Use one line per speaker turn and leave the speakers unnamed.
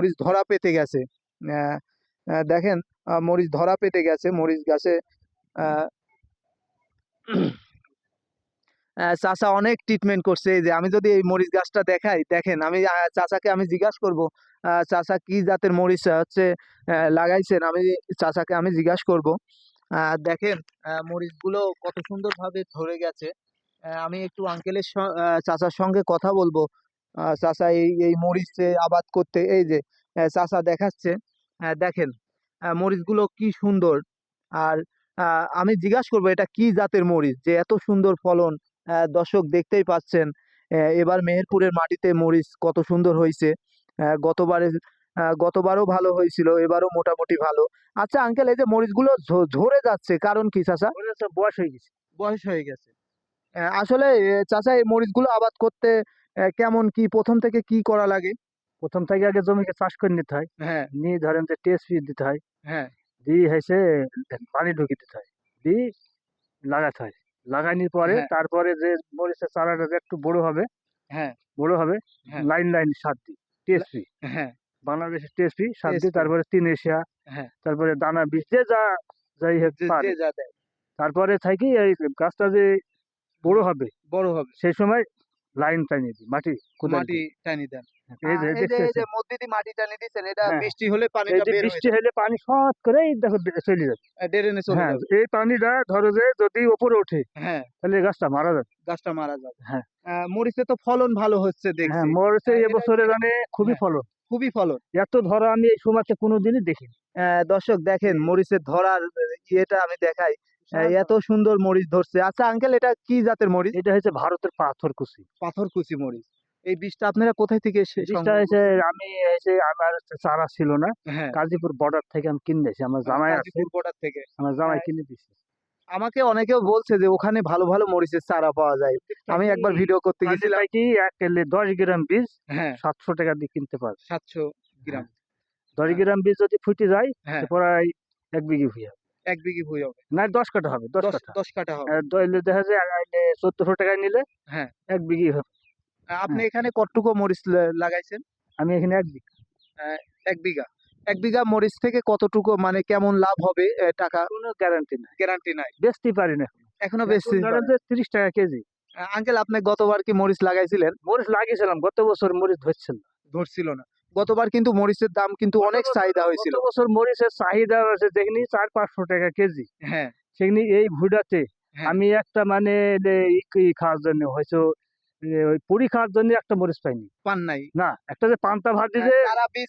মরিচ ধরা পেতে গেছে। দেখেন মরিচ ধরা পেতে গেছে মরিচ গাছে। চাচা অনেক ট্রিটমেন্ট করছে। এই যে আমি যদি এই মরিচ গাছটা দেখাই, দেখেন আমি চাচাকে আমি জিজ্ঞাসা করব চাচা কি জাতের মরিচ হচ্ছে লাগাইছেন। আমি চাচাকে আমি জিজ্ঞাসা করব। দেখেন মরিচগুলো কত সুন্দরভাবে ধরে গেছে। আমি একটু আঙ্কেলের চাচার সঙ্গে কথা বলবো। চাচা এই মরিচ আবাদ করতে, এই যে চাচা দেখাচ্ছে, দেখেন মরিচগুলো কি সুন্দর। আর আমি জিজ্ঞাসা করবো এটা কি জাতের মরিচ যে এত সুন্দর ফলন। দর্শক দেখতেই পাচ্ছেন এবার মেহেরপুরের মাটিতে মরিচ কত সুন্দর হয়েছে। গতবারও ভালো হয়েছিল, এবারও মোটামুটি ভালো। আচ্ছা আঙ্কেল, এই যে মরিচগুলো ঝরে যাচ্ছে কারণ কি চাচা?
বয়স হয়ে গেছে।
বয়স হয়ে গেছে। আসলে চাচা এই মরিচগুলো আবাদ করতে কেমন কি প্রথম থেকে কি করা লাগে?
প্রথম থেকে আগে জমিকে চাষ করে নিতে হয়।
হ্যাঁ
নিয়ে ধরেন যে টিএসপি দিতে হয়,
হ্যাঁ
দিয়ে হয়েছে পানি ঢুকিয়ে দিতে হয়, দিয়ে লাগাতে হয়। লাগানোর পরে
হ্যাঁ
তারপরে যে মরিচের চারাটা যে একটু বড় হবে,
হ্যাঁ হ্যাঁ
লাইন লাইন সার দিই টিএসপি,
হ্যাঁ
বাংলাদেশের টিএসপি সার দিই,
TSP
তারপরে 3 এশিয়া,
হ্যাঁ
তারপরে দানা বীজ যে যা যাই হোক
যে
পারে।
যা দেয়
তারপরে থাকি এই গাছটা যে বড় হবে
বড় হবে।
সেই সময় লাইন টানিয়ে দিই, মাটি কোদাল
মাটি
দিয়ে।
টানি দেন।
এই যে
এই যে
দেখতেছেন,
মধ্যে দিয়ে মাটি টানি দিচ্ছেন, এটা
হ্যাঁ,
বৃষ্টি হলে
এই
পানিটা
যে
বের হয়ে
বৃষ্টি
যাবে,
হলে পানি শর্ট করে এই দেখো চলে যাবে।
ড্রেনে চলে
হ্যাঁ,
যাবে।
এই পানিটা ধরো যে যদি উপরে ওঠে
হ্যাঁ,
তাহলে এই গাছটা মারা যাবে।
গাছটা মারা যাবে।
হ্যাঁ,
মরিচে তো ফলন ভালো হচ্ছে
হ্যাঁ,
দেখছি।
মরিচে
এটা
এবছরে
এটা
মানে খুবই
হ্যাঁ
ফলন।
খুবই ফলন।
এত ধরা আমি এই সময়তে কোনোদিনই দেখিনি।
দর্শক দেখেন মরিচের ধরার ইয়েটা আমি দেখাই। এত সুন্দর মরিচ ধরছে। আচ্ছা আঙ্কেল, এটা কি জাতের মরিচ?
এটা হচ্ছে ভারতের পাথরকুচি।
পাথরকুচি মরিচ। এই বীজটা আপনারা কোথায় থেকে
বীজটা
সংগ্রহ
হচ্ছে
করছেন?
আমি আমার চারা ছিল না,
হ্যাঁ,
গাজীপুর বর্ডার থেকে আমি কিনেছি। আমার জামাই আছে,
গাজীপুর বর্ডার থেকে।
আমার জামাই
আহ,
কিনে দিচ্ছে।
আমাকে অনেকেও বলছে যে ওখানে ভালো ভালো মরিচের চারা পাওয়া যায়। আমি একবার ভিডিও করতে গেছিলাম।
কি 10 গ্রাম বীজ
হ্যাঁ
700 টাকা দিয়ে কিনতে পারবে।
700 গ্রাম।
হ্যাঁ, 10
আহ,
গ্রাম বীজ যদি ফুটে যায়
হ্যাঁ
প্রায় 1 বিঘি হয়ে যাবে।
1 বিঘি হয়ে হবে।
না, 10 কাঠা হবে, 10
দশ
কাঠা।
10 কাঠা হবে।
দেখা যায় 1400 টাকায় নিলে
হ্যাঁ
1 বিঘি হবে।
আপনি
হ্যাঁ,
এখানে কতটুকু মরিচ লাগাইছেন?
আমি এখানে 1 বিঘা।
আহ, 1 বিঘা। 1 বিঘা মরিচ থেকে কতটুকু মানে কেমন লাভ হবে টাকা?
কোনো গ্যারান্টি নাই,
গ্যারান্টি নাই।
বেচতে পারি না এখন।
এখনো
এখন
বেচতে
ধরেন
পারেন?
যে 30 টাকা কেজি।
আঙ্কেল, আপনি গতবার কি মরিচ লাগাইছিলেন?
মরিচ লাগিয়েছিলাম, গত বছর মরিচ ধরছিল না।
ধরছিল না। গতবার কিন্তু মরিচের দাম কিন্তু অনেক চাহিদা হয়েছিল।
গত বছর মরিচের চাহিদা আছে যেখানে 400-500 টাকা কেজি,
হ্যাঁ
সেখানে এই ভুডাতে
হ্যাঁ
আমি একটা মানে খাওয়ার জন্য হয়তো ওই পুরি খাওয়ার জন্য একটা মরিচ পাইনি।
পান নাই।
না, একটা যে পান্তা ভাত দিয়ে
চারা বীজ